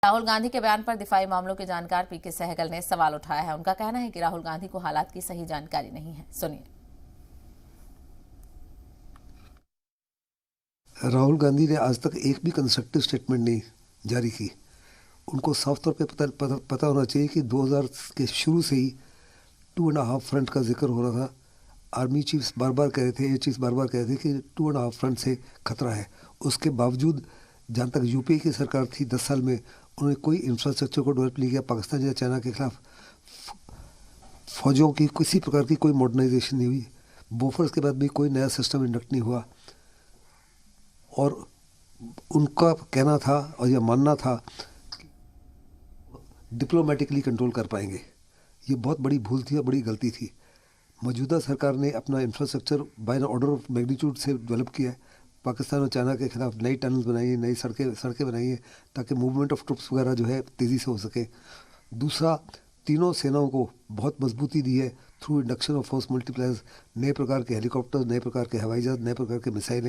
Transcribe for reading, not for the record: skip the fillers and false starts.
राहुल गांधी के बयान पर दिफाई मामलों के जानकार पीके सहगल ने सवाल उठाया है। उनका कहना है कि राहुल गांधी को हालात की सही जानकारी नहीं है। सुनिए। राहुल गांधी ने आज तक एक भी कंस्ट्रक्टिव स्टेटमेंट नहीं जारी की। उनको साफ तौर पे पता होना चाहिए कि 2000 के शुरू से ही 2.5 फ्रंट का जिक्र हो रहा था। आर्मी चीफ्स बार बार कह रहे थे, एयर चीफ्स बार बार कह रहे थे कि 2.5 फ्रंट से खतरा है। उसके बावजूद जहाँ तक यूपीए की सरकार थी 10 साल में, उन्होंने कोई इंफ्रास्ट्रक्चर को डेवलप नहीं किया। पाकिस्तान या चाइना के खिलाफ फौजों की किसी प्रकार की कोई मॉडर्नाइजेशन नहीं हुई। बोफर्स के बाद भी कोई नया सिस्टम इंडक्ट नहीं हुआ। और उनका कहना था और यह मानना था डिप्लोमेटिकली कंट्रोल कर पाएंगे। ये बहुत बड़ी भूल थी और बड़ी गलती थी। मौजूदा सरकार ने अपना infrastructure by an order of magnitude से डेवलप किया है। पाकिस्तान और चाइना के खिलाफ नई टनल्स बनाई है, नई सड़कें बनाई है, ताकि मूवमेंट ऑफ ट्रुप्स वगैरह जो है तेज़ी से हो सके। दूसरा, तीनों सेनाओं को बहुत मजबूती दी है through induction of force multipliers, नए प्रकार के हेलीकॉप्टर, नए प्रकार के हवाई जहाज, नए प्रकार के मिसाइलें।